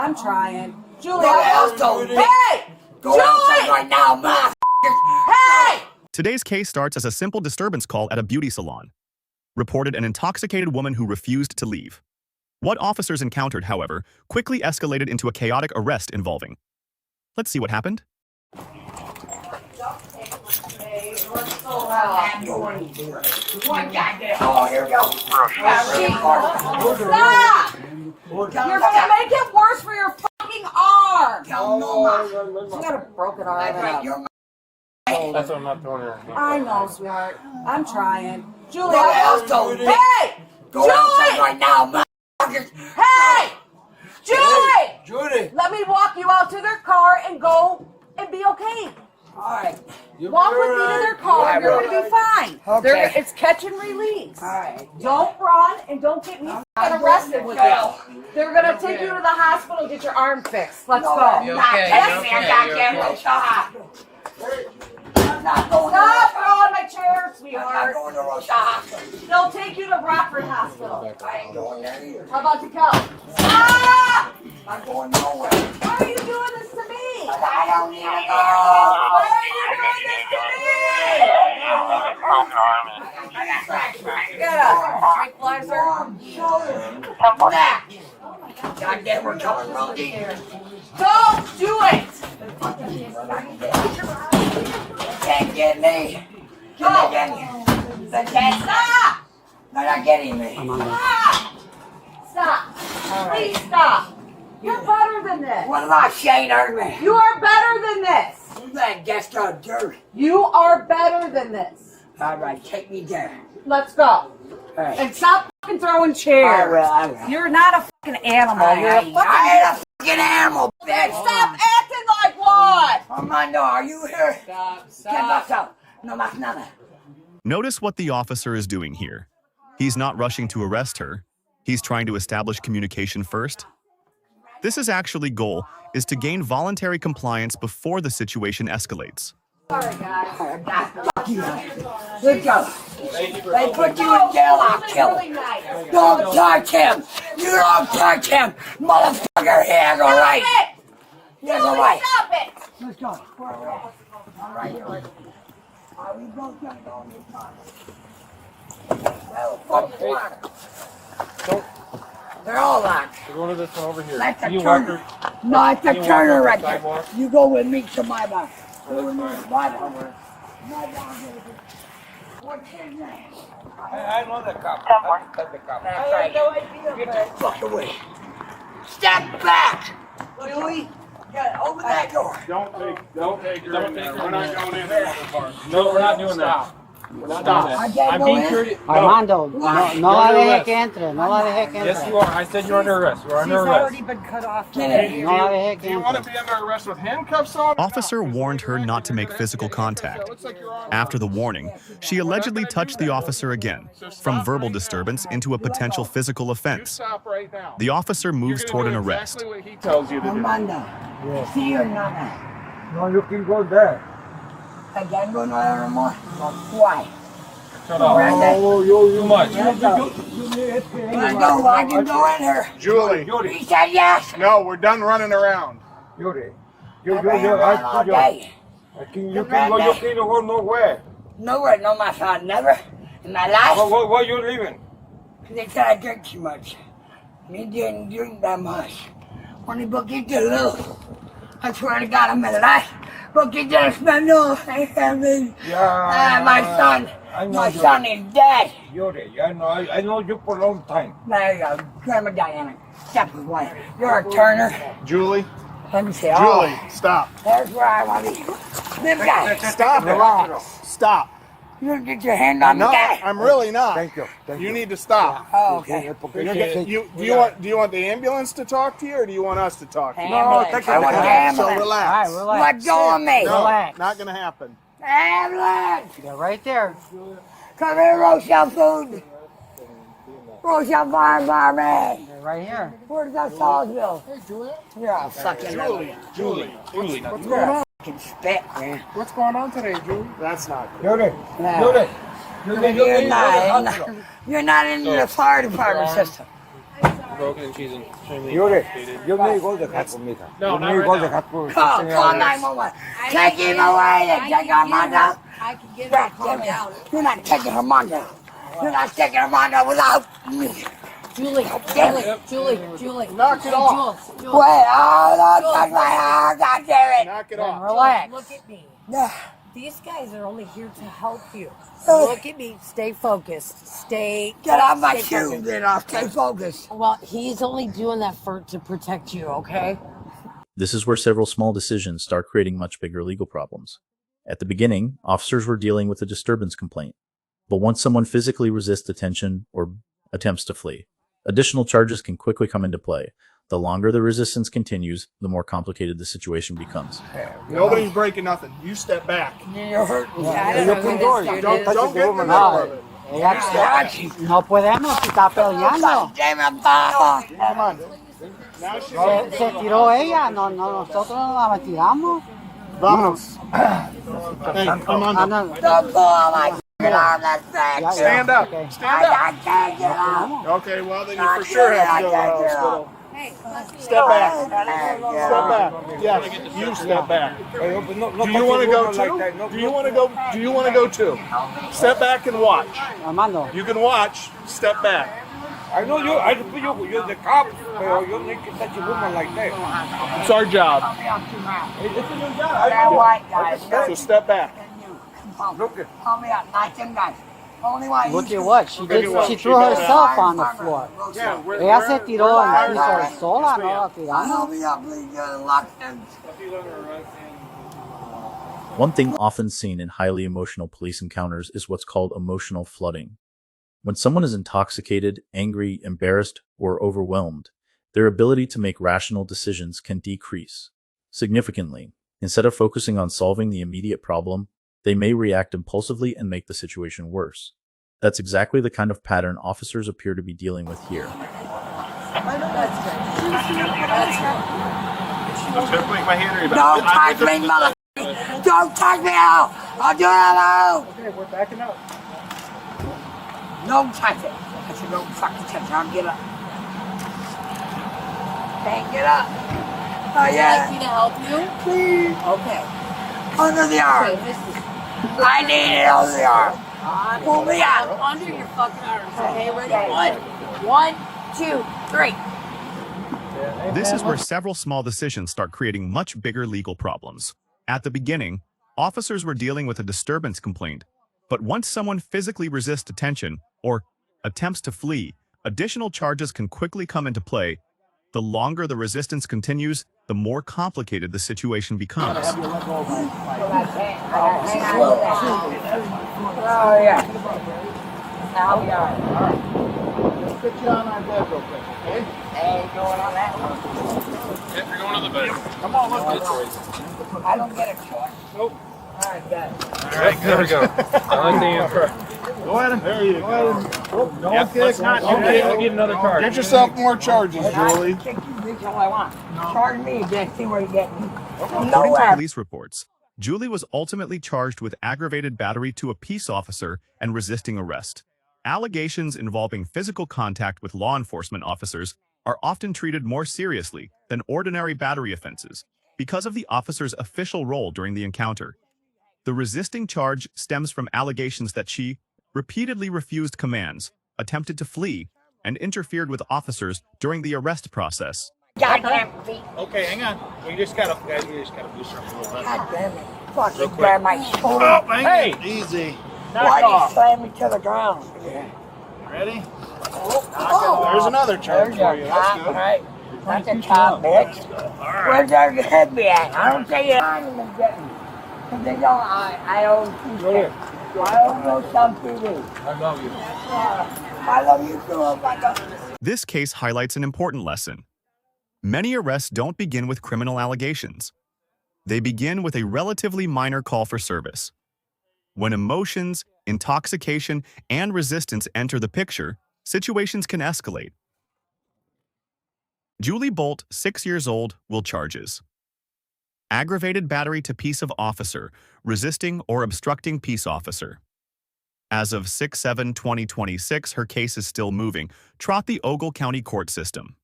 I'm trying. Julie, Hey! Go outside right now, ma! Hey! Today's case starts as a simple disturbance call at a beauty salon. Reported an intoxicated woman who refused to leave. What officers encountered, however, quickly escalated into a chaotic arrest involving. Let's see what happened. Oh, here we go. Stop! You're gonna make it worse for your fucking arm! She got a broken arm. That's what I'm not throwing her. I know, sweetheart. I'm trying. Julie, Hey! Go outside right now, ma! Hey! Julie! Judy! Let me walk you out to their car and go and be okay. Alright. Walk with me to their car. You're gonna be fine. Okay. It's catch and release. Alright. Don't run and don't get me arrested with you. They're gonna take you to the hospital and get your arm fixed. Let's go. You okay? Stop throwing my chair, sweetheart. They'll take you to Rockford Hospital. How about you come? Stop! I'm going nowhere. Why are you doing this to me? I don't need to go. Why are you doing this to me? Get up. Tranquilizer. Goddamn, we're coming real deep. Don't do it. Can't get me. Can they get me? They can't. Stop. They're not getting me. Stop. Stop. Please stop. You're better than this. What about Shane hurt me? You are better than this. That gets the dirt. You are better than this. Alright, take me there. Let's go. Alright. And stop fucking throwing chairs. I will. You're not a fucking animal. You're a fucking... I ain't a fucking animal, Then bitch. stop acting like one. Armando, are you here? Stop, Get stop. back up. No más nada. Notice what the officer is doing here. He's not rushing to arrest her. He's trying to establish communication first. This is actually goal is to gain voluntary compliance before the situation escalates. Sorry, guys. Fuck you. Let's go. They put you in jail, I'll kill Really him. nice. Don't touch him. You don't touch him. Motherfucker, he has a right. Stop it. He has a Julie, right. stop it. Let's go. All right, here we go. Are we both gonna go in the car? Well, fuck locked. They're all locked. We're going to this one over here. Like the You walk Turner. her. No, it's the You walk Turner her right the there. sidewalk. You go with me to my bar. Go with me to my bar. My bar, baby. What's his name? I know the cop. That's right. Get the fuck away. Step back. Julie, get over that door. Don't take her in there. We're not going in there. No, we're not doing that. We're not doing I that. can't I'm go being in. courteous. Armando, no la You're deje under que entre, no la deje que Yes, entre. you are. I said you're under arrest. You're under arrest. been cut off. Get in. No la deje Do que you want entre. to be under arrest with handcuffs on? Officer warned her not to make physical contact. After the warning, she allegedly touched the officer again, from verbal disturbance into a potential physical You offense. stop right now. The officer moves toward an arrest. Exactly what he tells you to do. Armando. See or not? No, you can go there. I can't go no more. Why? Shut up. Oh, you Too much. I can go in here. Julie, He said yes. no, we're done running around. Yuri. I've been around all day. You can go nowhere. Nowhere, no, my son, never in my life. Where you living? They said I drink too much. Me didn't drink that much. Only poquito little. I swear to God, I'm in life. Poquito español. Yeah. My son. I know My you. son is dead. Yuri, I know you for a long time. There you go. Grandma Diana. Step away. You're a Turner. Julie, Let me see. Julie, stop. There's where I want to be. This guy. Stop Relax. it. Stop. You don't get your hand on No, me, guy. I'm really not. Thank you. You need to stop. Oh, okay. Do you want the ambulance to talk to you, or do you want us to talk to you? Ambulance. thank you. I want the So ambulance. relax. All right, relax. Let go of me. No, Relax. not gonna happen. Ambulance. They're right there. Come here, Rochelle Food. Rochelle Farm Barbie. They're right here. Where's that Salisville? Hey, Julia. You're all fucking Julie, What's going on? Fucking spit, man. what's going on today, Julie? That's not good. Yuri. No. Yuri. You're not in the fire department system. broken and she's extremely Yuri, intoxicated. yo me digo dejar conmigo. No, Yo not me right digo now. dejar con Call 911. Take him away and take our mom down. I can get her to calm down. You're not taking her mom down. You're not taking her mom down without me. Julie, Damn Julie. Knock it off. Jules. Wait, oh, don't touch my arm. God damn it. Knock it off. Relax. Look at me. Yeah. These guys are only here to help you. Look at me. Stay focused. Get off my stay shoes focused. and I'll stay focused. Well, he's only doing that to protect you, okay? This is where several small decisions start creating much bigger legal problems. At the beginning, officers were dealing with a disturbance complaint, but once someone physically resists detention or attempts to flee, additional charges can quickly come into play. The longer the resistance continues, the more complicated the situation becomes. Nobody's breaking nothing. You step back. You're hurting. Yo control, you Don't touch get the in the woman. middle No, of it. no podemos si está peleando. Damn it, Bob. Come on. Now she's Se tiró ella, no, nosotros no la tiramos. Vamos. Hey, come on. Ah, no. Don't pull on my f***ing arm, that's Yeah, bad. Stand up. Okay. Stand up. I can't get up. Okay, well then you for sure have to go to the hospital. Step back. Step back. Yes, you step back. Do you want to go too? Do you want to go? Do you want to go too? Step back and watch. Armando. You can watch. Step back. I know you're the cop, pero you need to touch a woman like that. It's our job. It's your job. That white guy. So step back. Look at. Call me up, not them guys. Only one. Look at what she did. She threw herself on the floor. Yeah, Ella se tiró en el piso sola, no la tiramos. Call me up, please. You're locked in. One thing often seen in highly emotional police encounters is what's called emotional flooding. When someone is intoxicated, angry, embarrassed, or overwhelmed, their ability to make rational decisions can decrease significantly. Instead of focusing on solving the immediate problem, they may react impulsively and make the situation worse. That's exactly the kind of pattern officers appear to be dealing with here. Don't touch me, mother. Don't touch me out. I'll do it alone. Okay, we're backing up. Don't touch it. I said, don't fucking touch it. I'll get up. Can't get up. Oh, Would you yeah. like me to help you? Please. Okay. Under the arm. Okay, this is I need it under the arm. Pull me out. under your fucking arms. Okay, ready? One, two, three. This is where several small decisions start creating much bigger legal problems. At the beginning, officers were dealing with a disturbance complaint, but once someone physically resists detention or attempts to flee, additional charges can quickly come into play. The longer the resistance continues, the more complicated the situation becomes. Oh, yeah. Now we are. Let's get you on our bed real quick, okay? Ain't going on that one. Yep, you're going to the bed. Come on, let's I don't get a choice. Nope. All right, guys. All right, there we go. I like the answer. Go at him. There you go. No Yep, kick. let's not. You'll get another charge. Get yourself more charges, Julie. Kick you, bitch, all I want. Charge me again. See where you get me. According to Nowhere. police reports, Julie was ultimately charged with aggravated battery to a peace officer and resisting arrest. Allegations involving physical contact with law enforcement officers are often treated more seriously than ordinary battery offenses because of the officer's official role during the encounter. The resisting charge stems from allegations that she repeatedly refused commands, attempted to flee, and interfered with officers during the arrest process. Goddamn feet. Okay, hang on. We just gotta do something real quick. God damn it. Fucking grab my shoulder. Oh, hey! Easy. Why Knock did you off. slam me to the ground? Ready? Oh. There's another charge There's for your you. top, That's good. right? That's a top, bitch. Where's their head be at? I don't say it. I'm gonna get me. If they don't, I owe two cents. I owe no some TV. I love you. I love you too, oh my God. This case highlights an important lesson. Many arrests don't begin with criminal allegations. They begin with a relatively minor call for service. When emotions, intoxication, and resistance enter the picture, situations can escalate. Julie Bolt, 6 years old, will charges: aggravated battery to peace of officer, resisting or obstructing peace officer; As of 6/7/2026, her case is still moving. Trot the Ogle County Court System.